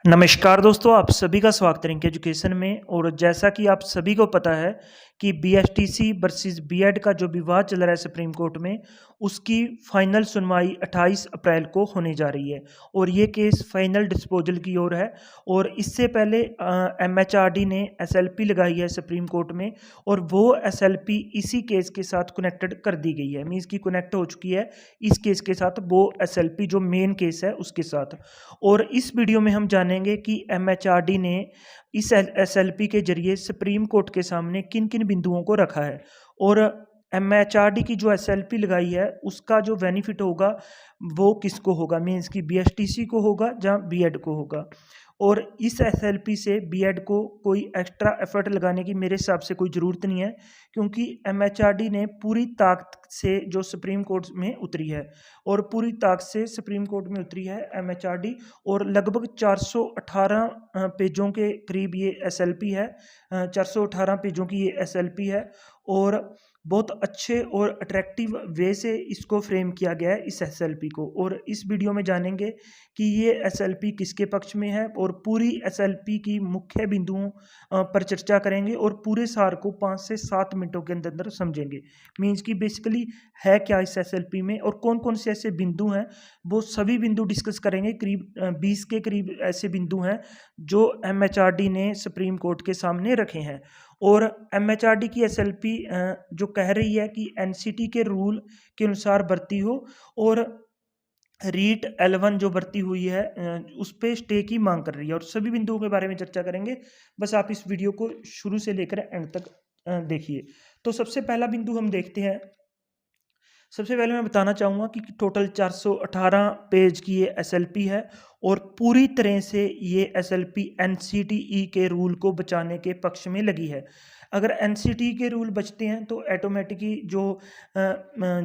नमस्कार दोस्तों, आप सभी का स्वागत है रिंक एजुकेशन में। और जैसा कि आप सभी को पता है कि बीएसटीसी वर्सेस बीएड का जो विवाद चल रहा है सुप्रीम कोर्ट में, उसकी फाइनल सुनवाई 28 अप्रैल को होने जा रही है और ये केस फाइनल डिस्पोजल की ओर है। और इससे पहले एमएचआरडी ने एसएलपी लगाई है सुप्रीम कोर्ट में और वो एसएलपी इसी केस के साथ कनेक्टेड कर दी गई है। मीन्स की कनेक्ट हो चुकी है इस केस के साथ, वो एसएलपी जो मेन केस है उसके साथ। और इस वीडियो में हम जानेंगे कि एमएचआरडी ने इस एसएलपी के जरिए सुप्रीम कोर्ट के सामने किन किन बिंदुओं को रखा है और एमएचआरडी की जो एसएलपी लगाई है उसका जो बेनिफिट होगा वो किसको होगा। मीन्स की बीएसटीसी को होगा या बीएड को होगा। और इस एसएलपी से बीएड को कोई एक्स्ट्रा एफर्ट लगाने की मेरे हिसाब से कोई ज़रूरत नहीं है, क्योंकि एमएचआरडी ने पूरी ताकत से जो सुप्रीम कोर्ट में उतरी है और पूरी ताकत से सुप्रीम कोर्ट में उतरी है एमएचआरडी। और लगभग 418 पेजों के करीब ये एसएलपी है। 418 पेजों की ये एसएलपी है और बहुत अच्छे और अट्रैक्टिव वे से इसको फ्रेम किया गया है इस एसएलपी को। और इस वीडियो में जानेंगे कि ये एसएलपी किसके पक्ष में है और पूरी एसएलपी की मुख्य बिंदुओं पर चर्चा करेंगे और पूरे सार को 5 से 7 मिनटों के अंदर समझेंगे। मीन्स कि बेसिकली है क्या इस एसएलपी में और कौन कौन से ऐसे बिंदु हैं, वो सभी बिंदु डिस्कस करेंगे। करीब 20 के करीब ऐसे बिंदु हैं जो एमएचआरडी ने सुप्रीम कोर्ट के सामने रखे हैं। और एमएचआरडी की एसएलपी जो कह रही है कि एनसीटी के रूल के अनुसार भर्ती हो और रीट L1 जो भर्ती हुई है उस पे स्टे की मांग कर रही है। और सभी बिंदुओं के बारे में चर्चा करेंगे। बस आप इस वीडियो को शुरू से लेकर एंड तक देखिए। तो सबसे पहला बिंदु हम देखते हैं। सबसे पहले मैं बताना चाहूँगा कि टोटल 418 पेज की ये एसएलपी है और पूरी तरह से ये एसएलपी एनसीटीई के रूल को बचाने के पक्ष में लगी है। अगर एनसीटीई के रूल बचते हैं तो ऑटोमेटिकली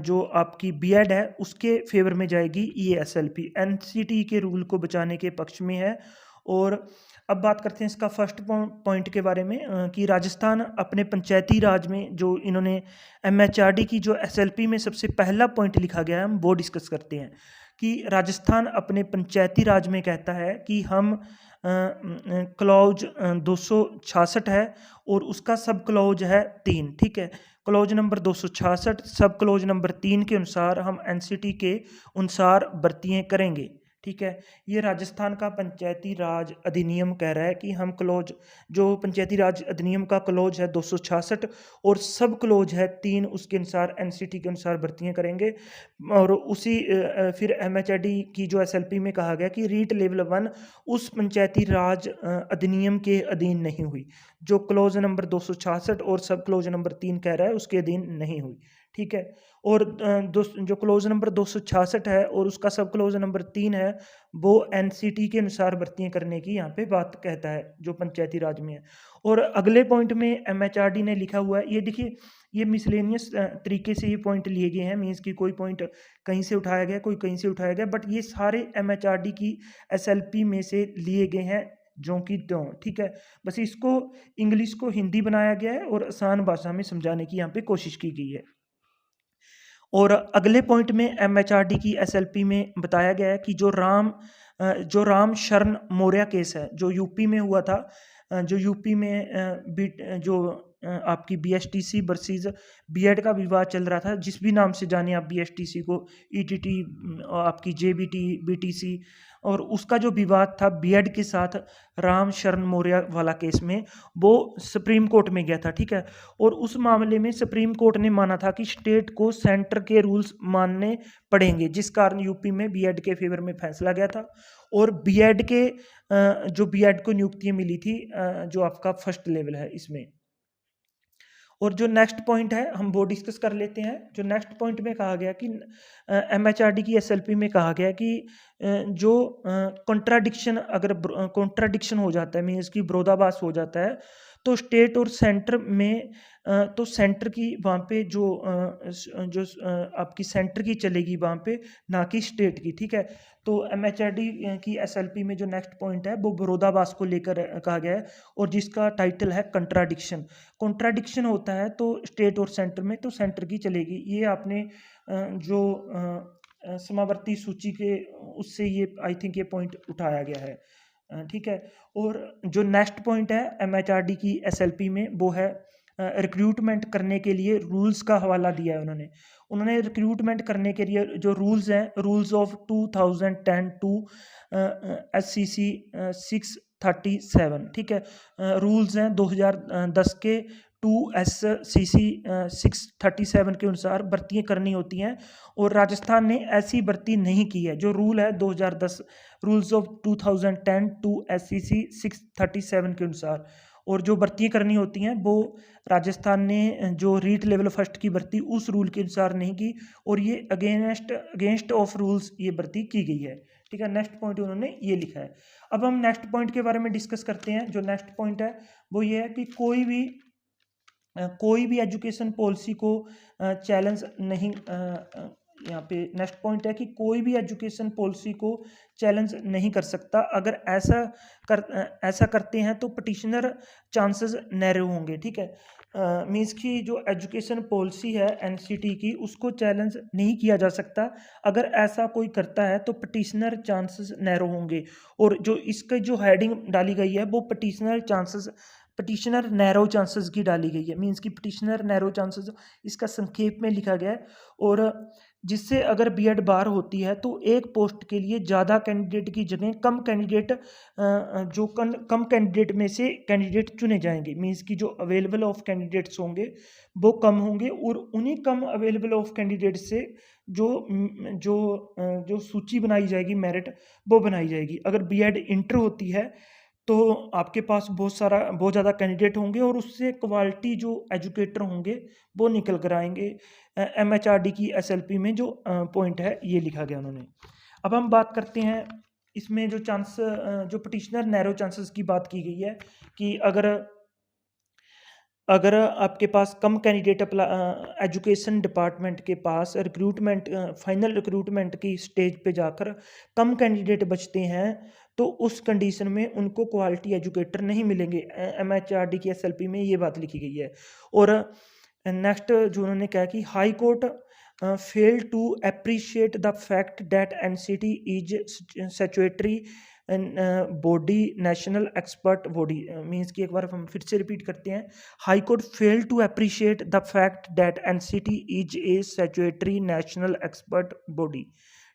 जो आपकी बीएड है उसके फेवर में जाएगी ये एसएलपी। एनसीटीई के रूल को बचाने के पक्ष में है। और अब बात करते हैं इसका फर्स्ट पॉइंट के बारे में कि राजस्थान अपने पंचायती राज में जो इन्होंने एमएचआरडी की जो एसएलपी में सबसे पहला पॉइंट लिखा गया है हम वो डिस्कस करते हैं। कि राजस्थान अपने पंचायती राज में कहता है कि हम क्लॉज 266 है और उसका सब क्लॉज है 3। ठीक है, clause number 266 sub clause number 3 के अनुसार हम एनसीटी के अनुसार भर्तियाँ करेंगे। ठीक है, ये राजस्थान का पंचायती राज अधिनियम कह रहा है कि हम क्लोज जो पंचायती राज अधिनियम का क्लोज है 266 और सब क्लोज है 3, उसके अनुसार एनसीटी के अनुसार भर्तियां करेंगे। और उसी फिर एमएचआरडी की जो एसएलपी में कहा गया कि रीट लेवल 1 उस पंचायती राज अधिनियम के अधीन नहीं हुई। जो क्लोज नंबर 266 और सब क्लोज नंबर 3 कह रहा है उसके अधीन नहीं हुई। ठीक है, और जो क्लोज नंबर 266 है और उसका सब क्लोज नंबर 3 है वो एनसीटी के अनुसार भर्तियां करने की यहाँ पे बात कहता है जो पंचायती राज में है। और अगले पॉइंट में एमएचआरडी ने लिखा हुआ है, ये देखिए ये मिसलेनियस तरीके से ये पॉइंट लिए गए हैं। मीन्स की कोई पॉइंट कहीं से उठाया गया, कोई कहीं से उठाया गया, बट ये सारे एमएचआरडी की एसएलपी में से लिए गए हैं जो कि त्यों। ठीक है, बस इसको इंग्लिश को हिंदी बनाया गया है और आसान भाषा में समझाने की यहाँ पे कोशिश की गई है। और अगले पॉइंट में एमएचआरडी की एसएलपी में बताया गया है कि जो राम शरण मौर्य केस है जो यूपी में हुआ था, जो यूपी में आपकी बीएसटीसी वर्सेस बीएड का विवाद चल रहा था, जिस भी नाम से जाने आप बीएसटीसी को, ईटीटी, आपकी जेबीटी, बीटीसी, और उसका जो विवाद था बीएड के साथ राम शरण मौर्य वाला केस में, वो सुप्रीम कोर्ट में गया था। ठीक है, और उस मामले में सुप्रीम कोर्ट ने माना था कि स्टेट को सेंटर के रूल्स मानने पड़ेंगे, जिस कारण यूपी में बीएड के फेवर में फैसला गया था। और बीएड के जो बीएड को नियुक्तियां मिली थी जो आपका फर्स्ट लेवल है इसमें। और जो नेक्स्ट पॉइंट है हम वो डिस्कस कर लेते हैं। जो नेक्स्ट पॉइंट में कहा गया कि एमएचआरडी की एसएलपी में कहा गया कि जो कॉन्ट्राडिक्शन, अगर कॉन्ट्राडिक्शन हो जाता है, मीन्स की विरोधाभास हो जाता है, तो स्टेट और सेंटर में तो सेंटर की वहाँ पे जो आपकी सेंटर की चलेगी वहाँ पे, ना कि स्टेट की। ठीक है, तो एमएचआरडी की एसएलपी में जो नेक्स्ट पॉइंट है वो विरोधाभास को लेकर कहा गया है और जिसका टाइटल है कंट्राडिक्शन। कॉन्ट्राडिक्शन होता है तो स्टेट और सेंटर में, तो सेंटर की चलेगी। ये आपने जो समावर्ती सूची के उससे ये आई थिंक ये पॉइंट उठाया गया है। ठीक है। और जो नेक्स्ट पॉइंट है एमएचआरडी की एसएलपी में, वो है रिक्रूटमेंट करने के लिए रूल्स का हवाला दिया है उन्होंने। उन्होंने रिक्रूटमेंट करने के लिए जो रूल्स हैं, रूल्स ऑफ 2010 टू एससीसी 637, ठीक है। रूल्स हैं 2010 के 2 SCC 637 के अनुसार भर्तियाँ करनी होती हैं, और राजस्थान ने ऐसी भर्ती नहीं की है। जो रूल है 2010 रूल्स ऑफ 2010 टू SCC 637 के अनुसार, और जो भर्तियाँ करनी होती हैं वो राजस्थान ने जो रीट लेवल फर्स्ट की भर्ती उस रूल के अनुसार नहीं की, और ये अगेंस्ट ऑफ रूल्स ये भर्ती की गई है, ठीक है। नेक्स्ट पॉइंट उन्होंने ये लिखा है। अब हम नेक्स्ट पॉइंट के बारे में डिस्कस करते हैं। जो नेक्स्ट पॉइंट है वो ये है कि कोई भी एजुकेशन पॉलिसी को चैलेंज नहीं, यहाँ पे नेक्स्ट पॉइंट है कि कोई भी एजुकेशन पॉलिसी को चैलेंज नहीं कर सकता। अगर ऐसा करते हैं तो पटिशनर चांसेस नैरो होंगे, ठीक है। मीन्स कि जो एजुकेशन पॉलिसी है एनसीटी की, उसको चैलेंज नहीं किया जा सकता। अगर ऐसा कोई करता है तो पटिशनर चांसेस नैरो होंगे। और जो इसका जो हेडिंग डाली गई है वो पटिशनर नैरो चांसेस की डाली गई है। मीन्स कि पटिशनर नैरो चांसेस इसका संक्षेप में लिखा गया है। और जिससे अगर बीएड बार होती है तो एक पोस्ट के लिए ज़्यादा कैंडिडेट की जगह कम कैंडिडेट में से कैंडिडेट चुने जाएंगे। मीन्स कि जो अवेलेबल ऑफ कैंडिडेट्स होंगे वो कम होंगे, और उन्हीं कम अवेलेबल ऑफ कैंडिडेट से जो जो सूची बनाई जाएगी मेरिट, वो बनाई जाएगी। अगर बीएड इंटर होती है तो आपके पास बहुत ज़्यादा कैंडिडेट होंगे, और उससे क्वालिटी जो एजुकेटर होंगे वो निकल कर आएंगे। एमएचआरडी की एसएलपी में जो पॉइंट है ये लिखा गया उन्होंने। अब हम बात करते हैं इसमें जो पटिशनर नैरो चांसेस की बात की गई है कि अगर आपके पास कम कैंडिडेट एजुकेशन डिपार्टमेंट के पास फाइनल रिक्रूटमेंट की स्टेज पे जाकर कम कैंडिडेट बचते हैं तो उस कंडीशन में उनको क्वालिटी एजुकेटर नहीं मिलेंगे। एमएचआरडी की एसएलपी में ये बात लिखी गई है। और नेक्स्ट जो उन्होंने कहा कि High Court fail to appreciate the fact that NCT is statutory body, national expert body. Means कि एक बार हम फिर से रिपीट करते हैं। High Court fail to appreciate the fact that NCT is a statutory national expert body,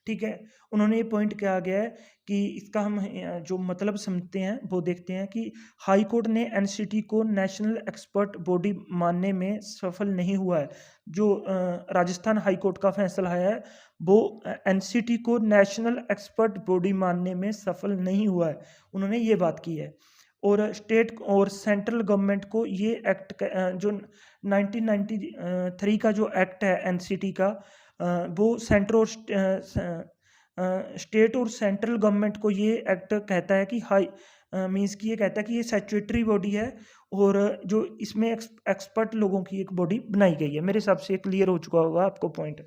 ठीक है। उन्होंने ये पॉइंट किया गया है कि इसका हम जो मतलब समझते हैं वो देखते हैं कि हाई कोर्ट ने एनसीटी को नेशनल एक्सपर्ट बॉडी मानने में सफल नहीं हुआ है। जो राजस्थान हाई कोर्ट का फैसला है वो एनसीटी को नेशनल एक्सपर्ट बॉडी मानने में सफल नहीं हुआ है, उन्होंने ये बात की है। और स्टेट और सेंट्रल गवर्नमेंट को ये एक्ट जो 1993 का जो एक्ट है एनसीटी का, वो स्टेट और सेंट्रल गवर्नमेंट को ये एक्ट कहता है कि मीन्स कि ये कहता है कि ये स्टैट्यूटरी बॉडी है, और जो इसमें एक्सपर्ट लोगों की एक बॉडी बनाई गई है। मेरे हिसाब से क्लियर हो चुका होगा आपको पॉइंट।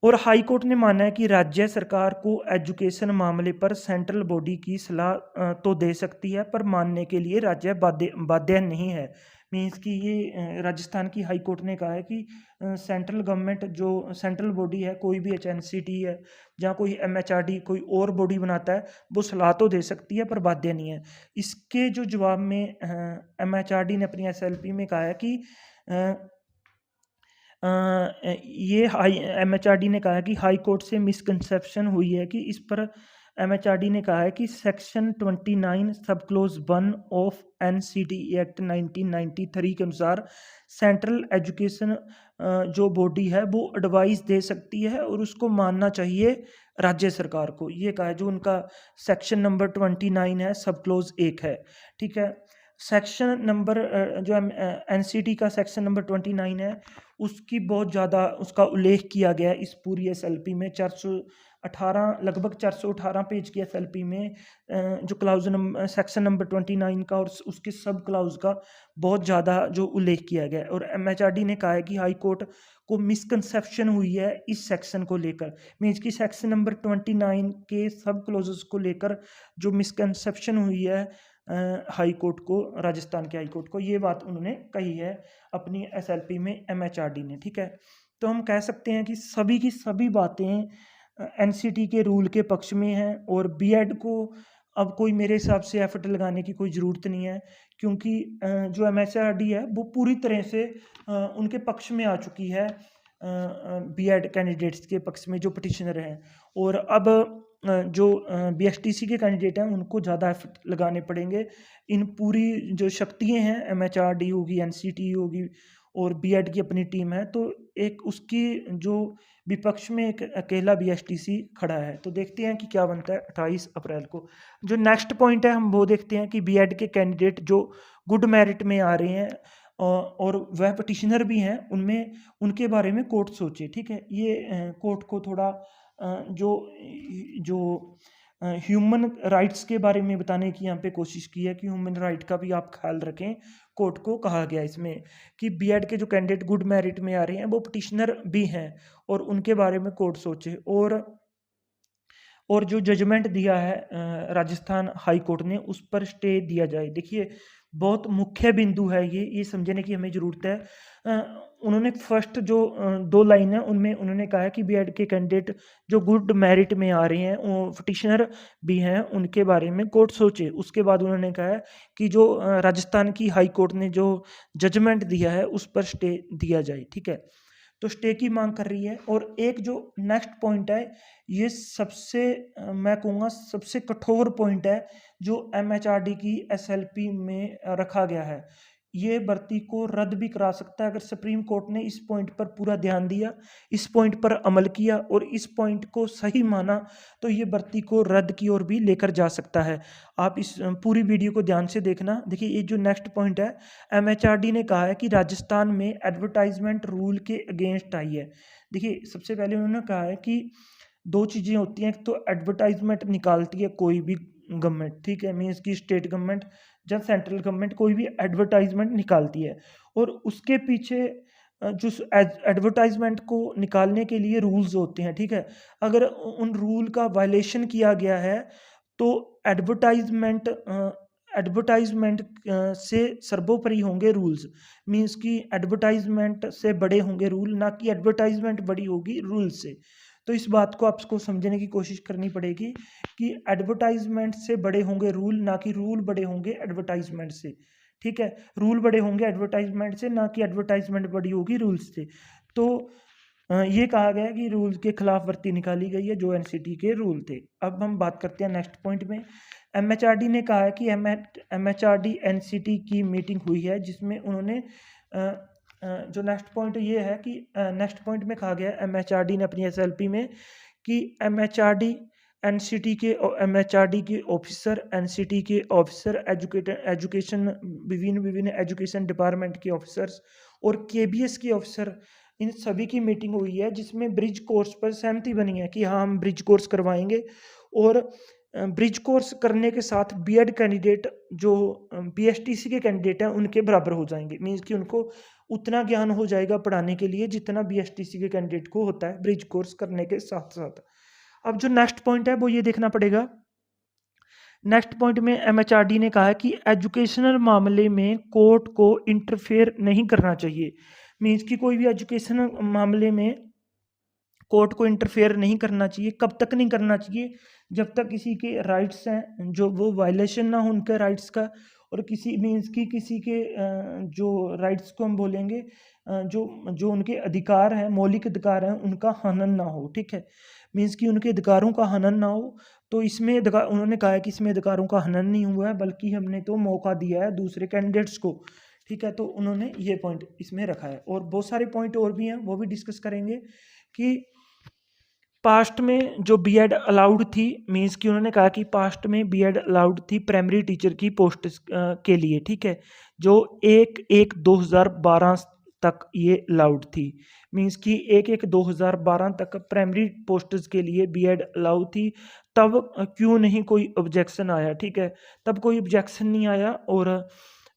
और हाई कोर्ट ने माना है कि राज्य सरकार को एजुकेशन मामले पर सेंट्रल बॉडी की सलाह तो दे सकती है, पर मानने के लिए राज्य बाध्य नहीं है। मीन्स कि ये राजस्थान की हाई कोर्ट ने कहा है कि सेंट्रल गवर्नमेंट जो सेंट्रल बॉडी है, कोई भी एचएनसीटी है या कोई एमएचआरडी कोई और बॉडी बनाता है, वो सलाह तो दे सकती है पर बाध्य नहीं है। इसके जो जवाब में एमएचआरडी ने अपनी एसएलपी में कहा है कि ये एमएचआरडी ने कहा है कि हाई कोर्ट से मिसकंसेप्शन हुई है कि इस पर एमएचआरडी ने कहा है कि सेक्शन 29 सब क्लोज 1 ऑफ एनसीटी एक्ट 1993 के अनुसार सेंट्रल एजुकेशन जो बॉडी है वो एडवाइस दे सकती है और उसको मानना चाहिए राज्य सरकार को। ये कहा है जो उनका सेक्शन नंबर 29 है, सब क्लोज 1 है, ठीक है। सेक्शन नंबर जो एनसीटी का सेक्शन नंबर 29 है उसकी बहुत ज़्यादा उसका उल्लेख किया गया है इस पूरी एसएलपी में। 418 लगभग 418 पेज की एसएलपी में जो क्लाउज सेक्शन नंबर 29 का और उसके सब क्लाउज का बहुत ज़्यादा जो उल्लेख किया गया है। और एमएचआरडी ने कहा है कि हाई कोर्ट को मिसकंसेप्शन हुई है इस सेक्शन को लेकर। मीन्स की सेक्शन नंबर 29 के सब क्लोजेस को लेकर जो मिसकंसेप्शन हुई है हाई कोर्ट को, राजस्थान के हाई कोर्ट को, ये बात उन्होंने कही है अपनी एसएलपी में एमएचआरडी ने, ठीक है। तो हम कह सकते हैं कि सभी की सभी बातें एनसीटी के रूल के पक्ष में हैं और बीएड को अब कोई मेरे हिसाब से एफर्ट लगाने की कोई ज़रूरत नहीं है, क्योंकि जो एमएचआरडी है वो पूरी तरह से उनके पक्ष में आ चुकी है, बीएड कैंडिडेट्स के पक्ष में जो पिटिशनर हैं। और अब जो बीएसटीसी के कैंडिडेट हैं उनको ज़्यादा एफर्ट लगाने पड़ेंगे। इन पूरी जो शक्तियाँ हैं, एमएचआरडी होगी, एनसीटी होगी और बीएड की अपनी टीम है, तो एक उसकी जो विपक्ष में एक अकेला बीएसटीसी खड़ा है। तो देखते हैं कि क्या बनता है 28 अप्रैल को। जो नेक्स्ट पॉइंट है हम वो देखते हैं कि बीएड के कैंडिडेट जो गुड मेरिट में आ रहे हैं और वह पिटिशनर भी हैं, उनमें उनके बारे में कोर्ट सोचे। ठीक है, ये कोर्ट को थोड़ा जो जो ह्यूमन राइट्स के बारे में बताने की यहाँ पे कोशिश की है कि ह्यूमन राइट का भी आप ख्याल रखें। कोर्ट को कहा गया इसमें कि बीएड के जो कैंडिडेट गुड मेरिट में आ रहे हैं वो पिटिशनर भी हैं और उनके बारे में कोर्ट सोचे। और जो जजमेंट दिया है राजस्थान हाई कोर्ट ने, उस पर स्टे दिया जाए। देखिए, बहुत मुख्य बिंदु है ये समझने की हमें ज़रूरत है। उन्होंने फर्स्ट जो 2 लाइन है उनमें उन्होंने कहा है कि बीएड के कैंडिडेट जो गुड मेरिट में आ रहे हैं, वो पिटिशनर भी हैं, उनके बारे में कोर्ट सोचे। उसके बाद उन्होंने कहा है कि जो राजस्थान की हाई कोर्ट ने जो जजमेंट दिया है उस पर स्टे दिया जाए। ठीक है, तो स्टे की मांग कर रही है। और एक जो नेक्स्ट पॉइंट है, ये सबसे मैं कहूँगा सबसे कठोर पॉइंट है जो एमएचआरडी की एसएलपी में रखा गया है। ये भर्ती को रद्द भी करा सकता है अगर सुप्रीम कोर्ट ने इस पॉइंट पर पूरा ध्यान दिया, इस पॉइंट पर अमल किया और इस पॉइंट को सही माना, तो ये भर्ती को रद्द की ओर भी लेकर जा सकता है। आप इस पूरी वीडियो को ध्यान से देखना। देखिए, ये जो नेक्स्ट पॉइंट है, एमएचआरडी ने कहा है कि राजस्थान में एडवर्टाइजमेंट रूल के अगेंस्ट आई है। देखिए, सबसे पहले उन्होंने कहा है कि 2 चीज़ें होती हैं, एक तो एडवर्टाइजमेंट निकालती है कोई भी गवर्नमेंट, ठीक है, मीन्स की स्टेट गवर्नमेंट जब सेंट्रल गवर्नमेंट कोई भी एडवर्टाइजमेंट निकालती है और उसके पीछे जो एडवर्टाइजमेंट को निकालने के लिए रूल्स होते हैं। ठीक है, अगर उन रूल का वायलेशन किया गया है तो एडवर्टाइजमेंट एडवर्टाइजमेंट से सर्वोपरि होंगे रूल्स, मीन्स कि एडवर्टाइजमेंट से बड़े होंगे रूल, ना कि एडवर्टाइजमेंट बड़ी होगी रूल से। तो इस बात को आपको समझने की कोशिश करनी पड़ेगी कि एडवर्टाइजमेंट से बड़े होंगे रूल, ना कि रूल बड़े होंगे एडवर्टाइजमेंट से। ठीक है, रूल बड़े होंगे एडवर्टाइजमेंट से, ना कि एडवर्टाइजमेंट बड़ी होगी रूल्स से। तो ये कहा गया कि रूल के खिलाफ भर्ती निकाली गई है जो एनसीटी के रूल थे। अब हम बात करते हैं नेक्स्ट पॉइंट में। एमएचआरडी ने कहा है कि एमएचआरडी एनसीटी की मीटिंग हुई है जिसमें उन्होंने जो नेक्स्ट पॉइंट ये है कि नेक्स्ट पॉइंट में कहा गया एमएचआरडी ने अपनी एसएलपी में कि एमएचआरडी एनसीटी के एमएचआरडी के ऑफिसर, एनसीटी के ऑफिसर, एजुकेशन विभिन्न एजुकेशन डिपार्टमेंट के ऑफिसर्स और केबीएस के ऑफिसर, इन सभी की मीटिंग हुई है जिसमें ब्रिज कोर्स पर सहमति बनी है कि हाँ, हम ब्रिज कोर्स करवाएंगे। और ब्रिज कोर्स करने के साथ बीएड कैंडिडेट जो बीएसटीसी के कैंडिडेट हैं उनके बराबर हो जाएंगे, मीन्स कि उनको उतना ज्ञान हो जाएगा पढ़ाने के लिए जितना बीएसटीसी के कैंडिडेट को होता है ब्रिज कोर्स करने के साथ साथ। अब जो नेक्स्ट पॉइंट है वो ये देखना पड़ेगा। नेक्स्ट पॉइंट में एमएचआरडी ने कहा है कि एजुकेशनल मामले में कोर्ट को इंटरफेयर नहीं करना चाहिए, मीन्स कि कोई भी एजुकेशनल मामले में कोर्ट को इंटरफेयर नहीं करना चाहिए। कब तक नहीं करना चाहिए? जब तक किसी के राइट्स हैं जो वो वायलेशन ना हो उनके राइट्स का, और किसी मीन्स की किसी के जो राइट्स को हम बोलेंगे जो जो उनके अधिकार हैं, मौलिक अधिकार हैं, उनका हनन ना हो। ठीक है, मीन्स कि उनके अधिकारों का हनन ना हो। तो इसमें उन्होंने कहा है कि इसमें अधिकारों का हनन नहीं हुआ है, बल्कि हमने तो मौका दिया है दूसरे कैंडिडेट्स को। ठीक है, तो उन्होंने ये पॉइंट इसमें रखा है और बहुत सारे पॉइंट और भी हैं, वो भी डिस्कस करेंगे कि पास्ट में जो बीएड अलाउड थी, मीन्स कि उन्होंने कहा कि पास्ट में बीएड अलाउड थी प्राइमरी टीचर की पोस्ट के लिए। ठीक है, जो 1/1/2012 तक ये अलाउड थी, मीन्स कि 1/1/2012 तक प्राइमरी पोस्ट्स के लिए बीएड अलाउड थी। तब क्यों नहीं कोई ऑब्जेक्शन आया? ठीक है, तब कोई ऑब्जेक्शन नहीं आया और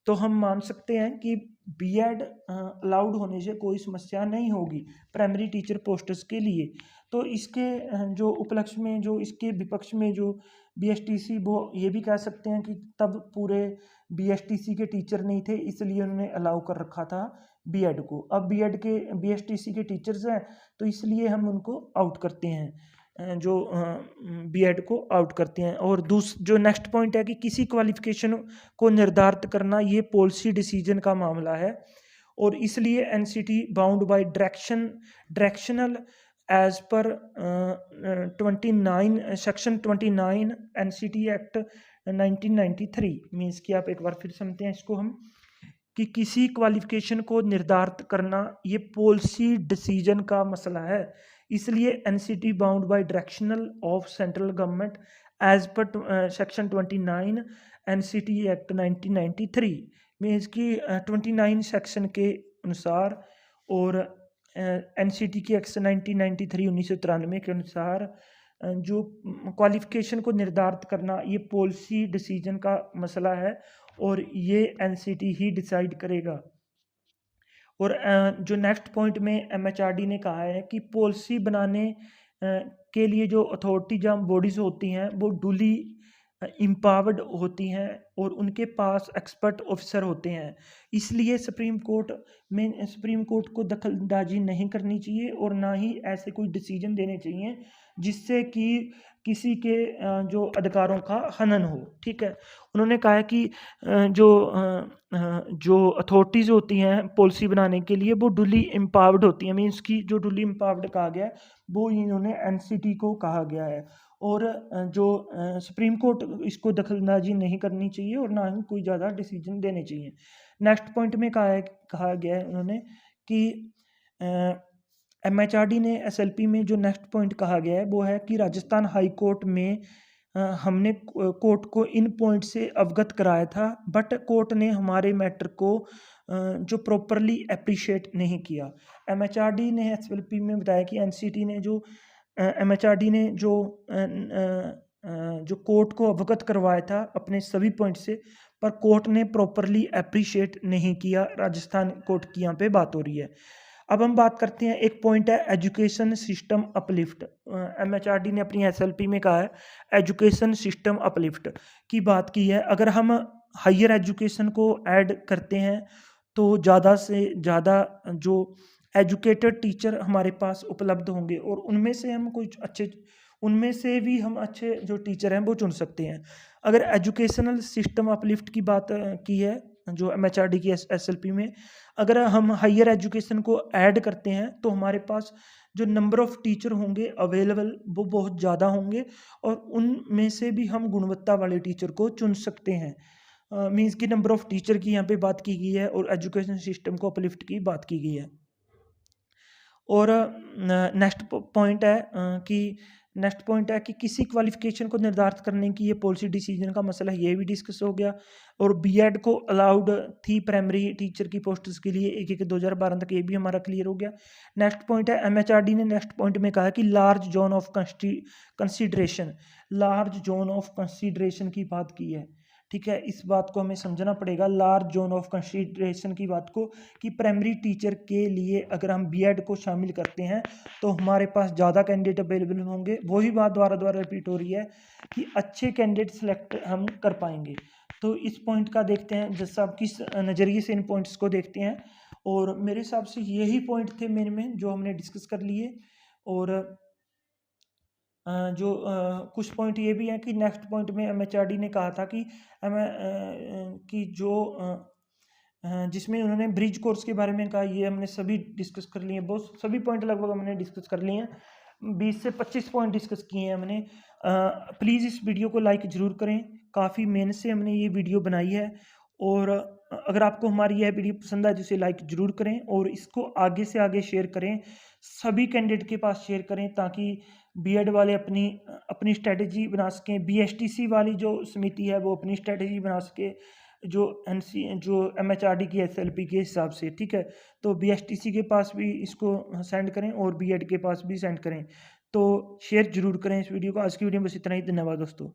तो हम मान सकते हैं कि बीएड अलाउड होने से कोई समस्या नहीं होगी प्राइमरी टीचर पोस्ट्स के लिए। तो इसके जो उपलक्ष्य में, जो इसके विपक्ष में जो बीएसटीसी, वो ये भी कह सकते हैं कि तब पूरे बीएसटीसी के टीचर नहीं थे, इसलिए उन्होंने अलाउ कर रखा था बीएड को। अब बीएड के बीएसटीसी के टीचर्स हैं तो इसलिए हम उनको आउट करते हैं। जो बीएड को आउट करते हैं। और जो नेक्स्ट पॉइंट है कि किसी क्वालिफिकेशन को निर्धारित करना ये पॉलिसी डिसीजन का मामला है और इसलिए NCT bound by directional as पर 29 सेक्शन 29 एनसीटी एक्ट 1993 मीन्स कि आप एक बार फिर समझते हैं इसको हम कि किसी क्वालिफिकेशन को निर्धारित करना ये पॉलिसी डिसीजन का मसला है, इसलिए NCT bound by directional of central government as पर सेक्शन 29 एनसीटी एक्ट 1993 मीन्स कि 29 सेक्शन के अनुसार और एनसीटी के एक्ट 1993 1993 के अनुसार जो क्वालिफिकेशन को निर्धारित करना ये पॉलिसी डिसीजन का मसला है और ये एनसीटी ही डिसाइड करेगा। और जो नेक्स्ट पॉइंट में एमएचआरडी ने कहा है कि पॉलिसी बनाने के लिए जो अथॉरिटीज बॉडीज होती हैं वो डुली इम्पावर्ड होती हैं और उनके पास एक्सपर्ट ऑफिसर होते हैं, इसलिए सुप्रीम कोर्ट को दखलंदाजी नहीं करनी चाहिए और ना ही ऐसे कोई डिसीजन देने चाहिए जिससे कि किसी के जो अधिकारों का हनन हो। ठीक है, उन्होंने कहा है कि जो अथॉरिटीज़ होती हैं पॉलिसी बनाने के लिए वो डुली इम्पावर्ड होती हैं, मीन्स की जो डुली इम्पावर्ड कहा गया है वो इन्होंने एनसीटी को कहा गया है और जो सुप्रीम कोर्ट इसको दखलंदाजी नहीं करनी चाहिए और ना ही कोई ज़्यादा डिसीजन देने चाहिए। नेक्स्ट पॉइंट में कहा गया है उन्होंने कि एमएचआरडी ने एसएलपी में जो नेक्स्ट पॉइंट कहा गया है वो है कि राजस्थान हाई कोर्ट में हमने कोर्ट को इन पॉइंट से अवगत कराया था बट कोर्ट ने हमारे मैटर को जो प्रॉपरली अप्रिशिएट नहीं किया। एमएचआरडी ने एसएलपी में बताया कि एनसीटी ने जो एमएचआरडी ने जो कोर्ट को अवगत करवाया था अपने सभी पॉइंट से, पर कोर्ट ने प्रॉपरली अप्रिशिएट नहीं किया। राजस्थान कोर्ट की यहाँ पे बात हो रही है। अब हम बात करते हैं, एक पॉइंट है एजुकेशन सिस्टम अपलिफ्ट। एमएचआरडी ने अपनी एसएलपी में कहा है एजुकेशन सिस्टम अपलिफ्ट की बात की है। अगर हम हायर एजुकेशन को ऐड करते हैं तो ज़्यादा से ज़्यादा जो एजुकेटेड टीचर हमारे पास उपलब्ध होंगे और उनमें से भी हम अच्छे जो टीचर हैं वो चुन सकते हैं। अगर एजुकेशनल सिस्टम अपलिफ्ट की बात की है जो एमएचआरडी की एसएलपी में, अगर हम हायर एजुकेशन को ऐड करते हैं तो हमारे पास जो नंबर ऑफ टीचर होंगे अवेलेबल वो बहुत ज़्यादा होंगे और उनमें से भी हम गुणवत्ता वाले टीचर को चुन सकते हैं। मीन्स की नंबर ऑफ टीचर की यहाँ पे बात की गई है और एजुकेशन सिस्टम को अपलिफ्ट की बात की गई है। और नेक्स्ट पॉइंट है कि किसी क्वालिफिकेशन को निर्धारित करने की ये पॉलिसी डिसीजन का मसला ये भी डिस्कस हो गया। और बीएड को अलाउड थी प्राइमरी टीचर की पोस्ट्स के लिए 1/1/2012 तक, ये भी हमारा क्लियर हो गया। नेक्स्ट पॉइंट है एमएचआरडी ने नेक्स्ट पॉइंट में कहा कि लार्ज जोन ऑफ कंसीडरेशन की बात की है। ठीक है, इस बात को हमें समझना पड़ेगा, लार्ज जोन ऑफ कंसीडरेशन की बात को, कि प्राइमरी टीचर के लिए अगर हम बीएड को शामिल करते हैं तो हमारे पास ज़्यादा कैंडिडेट अवेलेबल होंगे। वही बात दोबारा रिपीट हो रही है कि अच्छे कैंडिडेट सेलेक्ट हम कर पाएंगे। तो इस पॉइंट का देखते हैं, जैसा आप किस नज़रिए से इन पॉइंट्स को देखते हैं। और मेरे हिसाब से यही पॉइंट थे मेन में जो हमने डिस्कस कर लिए। और कुछ पॉइंट ये भी हैं कि नेक्स्ट पॉइंट में एमएचआरडी ने कहा था कि जिसमें उन्होंने ब्रिज कोर्स के बारे में कहा, ये हमने सभी डिस्कस कर लिए हैं, बहुत सभी पॉइंट लगभग हमने डिस्कस कर लिए हैं। 20 से 25 पॉइंट डिस्कस किए हैं हमने। प्लीज़ इस वीडियो को लाइक ज़रूर करें, काफ़ी मेहनत से हमने ये वीडियो बनाई है। और अगर आपको हमारी यह वीडियो पसंद आए तो इसे लाइक ज़रूर करें और इसको आगे से आगे शेयर करें, सभी कैंडिडेट के पास शेयर करें ताकि बीएड वाले अपनी स्ट्रेटजी बना सकें। बीएसटीसी वाली जो समिति है वो अपनी स्ट्रेटजी बना सके जो एमएचआरडी की एसएलपी के हिसाब से। ठीक है, तो बीएसटीसी के पास भी इसको सेंड करें और बीएड के पास भी सेंड करें। तो शेयर जरूर करें इस वीडियो को। आज की वीडियो में बस इतना ही, धन्यवाद दोस्तों।